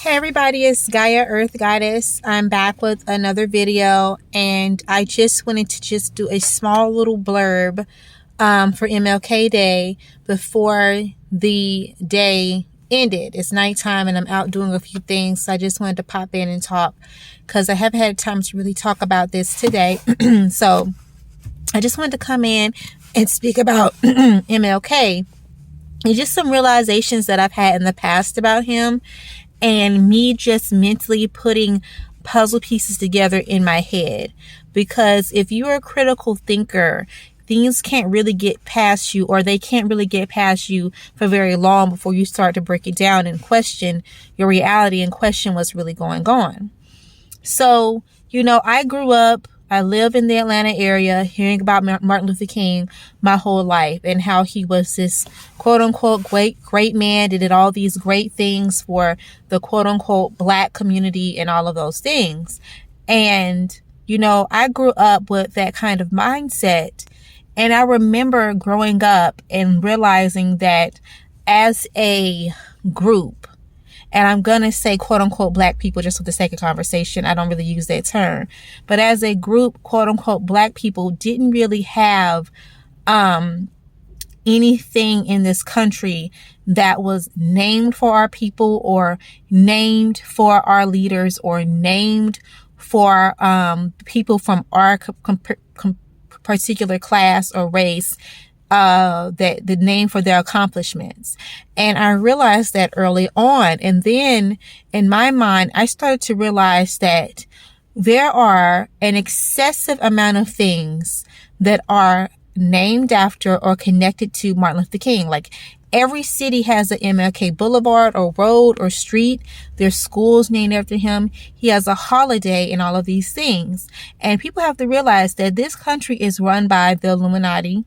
Hey everybody, it's Gaia Earth Goddess. I'm back with another video, and I just wanted to do a small little blurb for MLK Day before the day ended. It's nighttime and I'm out doing a few things, so I just wanted to pop in and talk because I haven't had time to really talk about this today. So I just wanted to come in and speak about MLK and just some realizations that I've had in the past about him, and me just mentally putting puzzle pieces together in my head. Because if you're a critical thinker, things can't really get past you, or they can't really get past you for very long before you start to break it down and question your reality and question what's really going on. So, I live in the Atlanta area, hearing about Martin Luther King my whole life, and how he was this quote unquote great man, did all these great things for the quote unquote Black community and all of those things. And, I grew up with that kind of mindset. And I remember growing up and realizing that as a group, and I'm going to say quote unquote Black people just for the sake of conversation, I don't really use that term, but as a group, quote unquote Black people didn't really have anything in this country that was named for our people, or named for our leaders, or named for people from our particular class or race, that the name for their accomplishments. And I realized that early on. And then in my mind, I started to realize that there are an excessive amount of things that are named after or connected to Martin Luther King. Like, every city has an MLK Boulevard or road or street. There's schools named after him. He has a holiday and all of these things. And people have to realize that this country is run by the Illuminati.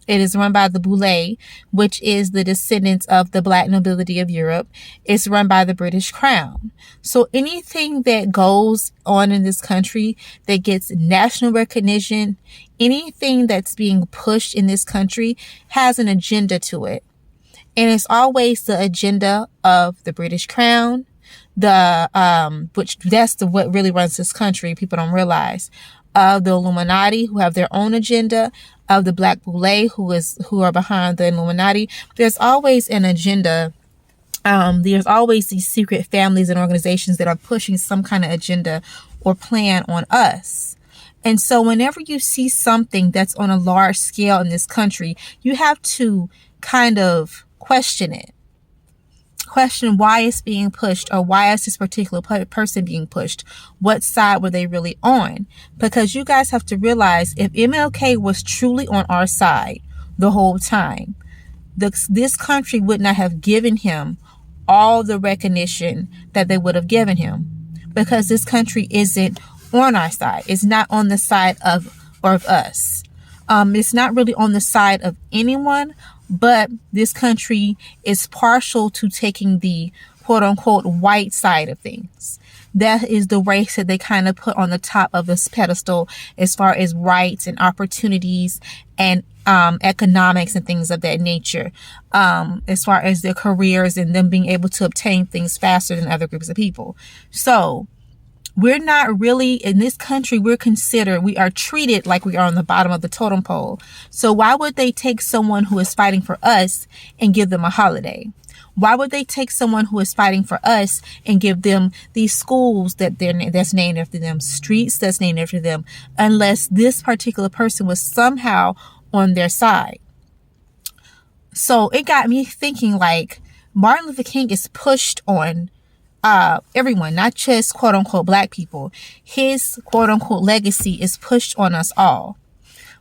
It is run by the Boule, which is the descendants of the Black nobility of Europe. It's run by the British Crown. So anything that goes on in this country that gets national recognition, anything that's being pushed in this country has an agenda to it. And it's always the agenda of the British Crown, which that's what really runs this country. People don't realize. Of the Illuminati, who have their own agenda, of the Black Boule, who are behind the Illuminati. There's always an agenda. There's always these secret families and organizations that are pushing some kind of agenda or plan on us. And so whenever you see something that's on a large scale in this country, you have to kind of question it. Question why it's being pushed, or why is this particular person being pushed? What side were they really on? Because you guys have to realize, if MLK was truly on our side the whole time, this country would not have given him all the recognition that they would have given him, because this country isn't on our side. It's not on the side of us. It's not really on the side of anyone. But this country is partial to taking the quote unquote white side of things. That is the race that they kind of put on the top of this pedestal as far as rights and opportunities and economics and things of that nature, as far as their careers and them being able to obtain things faster than other groups of people. So we're not really, in this country, we are treated like we are on the bottom of the totem pole. So why would they take someone who is fighting for us and give them a holiday? Why would they take someone who is fighting for us and give them these schools that's named after them, streets that's named after them, unless this particular person was somehow on their side? So it got me thinking, like, Martin Luther King is pushed on everyone, not just quote unquote Black people. His quote unquote legacy is pushed on us all.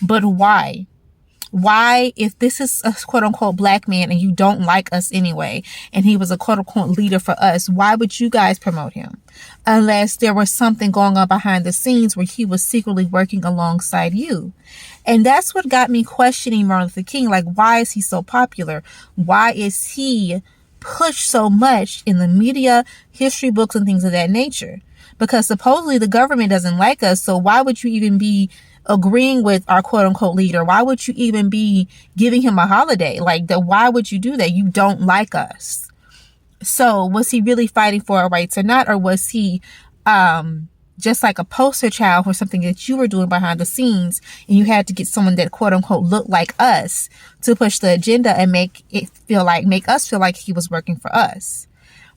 But why? Why, if this is a quote unquote Black man and you don't like us anyway, and he was a quote unquote leader for us, why would you guys promote him? Unless there was something going on behind the scenes where he was secretly working alongside you. And that's what got me questioning Martin Luther King. Like, why is he so popular? Why is he pushed so much in the media, history books, and things of that nature? Because supposedly the government doesn't like us, so why would you even be agreeing with our quote unquote leader? Why would you even be giving him a holiday? Why would you do that? You don't like us. So was he really fighting for our rights or not? Or was he just like a poster child for something that you were doing behind the scenes, and you had to get someone that quote unquote looked like us to push the agenda and make us feel like he was working for us?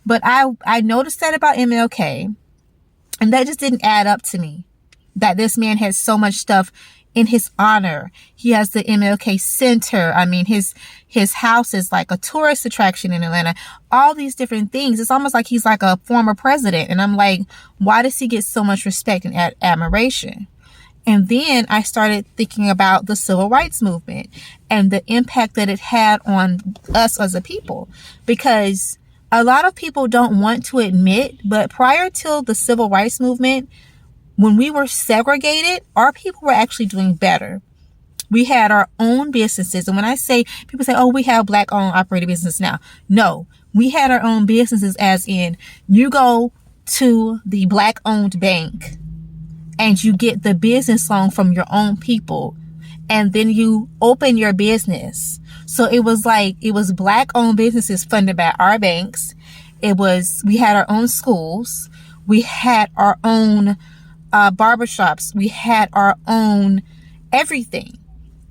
But I noticed that about MLK, and that just didn't add up to me, that this man has so much stuff in his honor. He has the MLK Center. I mean, his house is like a tourist attraction in Atlanta. All these different things. It's almost like he's like a former president. And I'm like, why does he get so much respect and admiration? And then I started thinking about the civil rights movement and the impact that it had on us as a people. Because a lot of people don't want to admit, but prior to the civil rights movement, when we were segregated, our people were actually doing better. We had our own businesses. And when I say, people say, oh, we have black-owned operated business now. No, we had our own businesses, as in you go to the black-owned bank and you get the business loan from your own people, and then you open your business. So it was black-owned businesses funded by our banks. We had our own schools. We had our own barbershops. We had our own everything.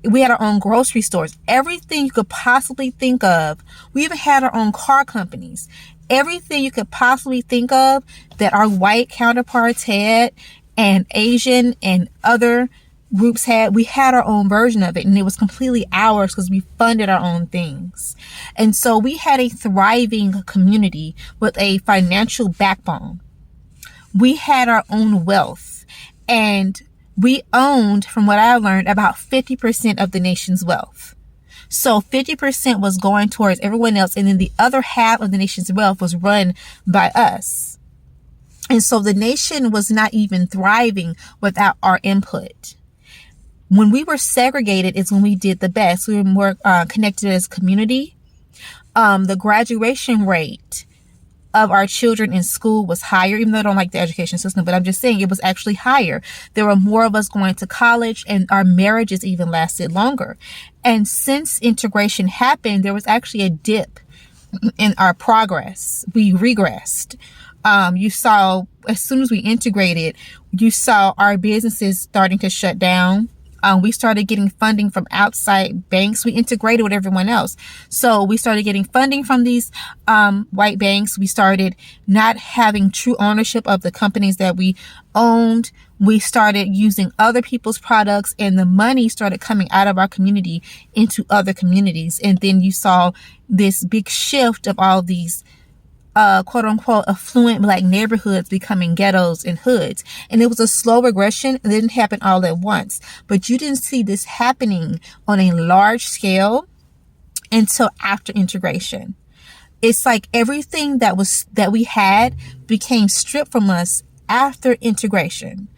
We had our own grocery stores. Everything you could possibly think of. We even had our own car companies. Everything you could possibly think of that our white counterparts had, and Asian and other groups had, we had our own version of it, and it was completely ours because we funded our own things. And so we had a thriving community with a financial backbone. We had our own wealth, and we owned, from what I learned, about 50% of the nation's wealth. So 50% was going towards everyone else, and then the other half of the nation's wealth was run by us. And so the nation was not even thriving without our input. When we were segregated is when we did the best. We were more connected as a community. The graduation rate of our children in school was higher, even though I don't like the education system, but I'm just saying it was actually higher. There were more of us going to college, and our marriages even lasted longer. And since integration happened, there was actually a dip in our progress. We regressed. You saw, as soon as we integrated, you saw our businesses starting to shut down. We started getting funding from outside banks. We integrated with everyone else. So we started getting funding from these white banks. We started not having true ownership of the companies that we owned. We started using other people's products, and the money started coming out of our community into other communities. And then you saw this big shift of all these quote unquote affluent black neighborhoods becoming ghettos and hoods. And it was a slow regression. It didn't happen all at once, but you didn't see this happening on a large scale until after integration. It's like everything that we had became stripped from us after integration.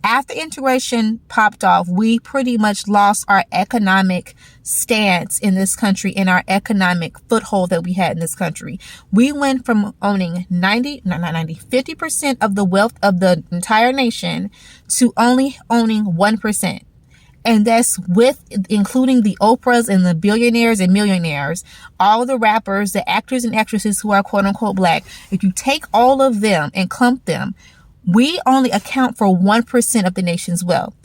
After integration popped off, we pretty much lost our economic stance in this country and our economic foothold that we had in this country. We went from owning 50% of the wealth of the entire nation to only owning 1%. And that's with including the Oprahs and the billionaires and millionaires, all the rappers, the actors and actresses who are quote unquote black. If you take all of them and clump them, we only account for 1% of the nation's wealth.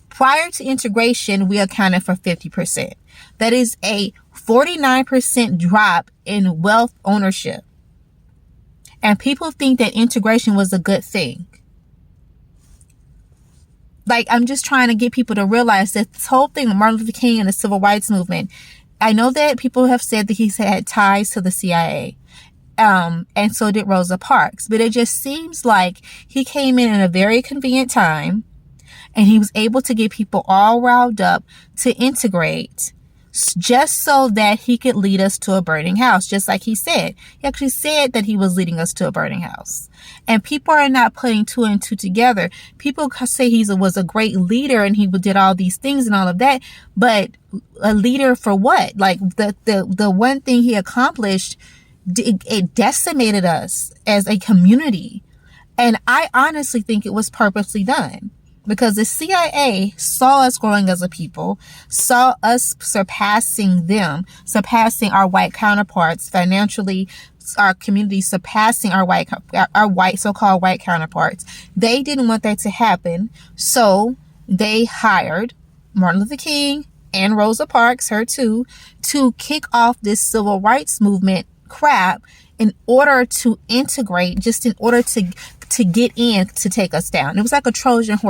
Prior to integration, we accounted for 50%. That is a 49% drop in wealth ownership. And people think that integration was a good thing. Like, I'm just trying to get people to realize that this whole thing with Martin Luther King and the civil rights movement, I know that people have said that he's had ties to the CIA. And so did Rosa Parks. But it just seems like he came in a very convenient time, and he was able to get people all riled up to integrate, just so that he could lead us to a burning house, just like he said. He actually said that he was leading us to a burning house. And people are not putting two and two together. People say he was a great leader and he did all these things and all of that, but a leader for what? Like the one thing he accomplished, it decimated us as a community. And I honestly think it was purposely done, because the CIA saw us growing as a people, saw us surpassing our white counterparts financially, our community surpassing our white so-called white counterparts. They didn't want that to happen, so they hired Martin Luther King and Rosa Parks, her too, to kick off this civil rights movement crap in order to integrate, just in order to get in to take us down. It was like a Trojan horse.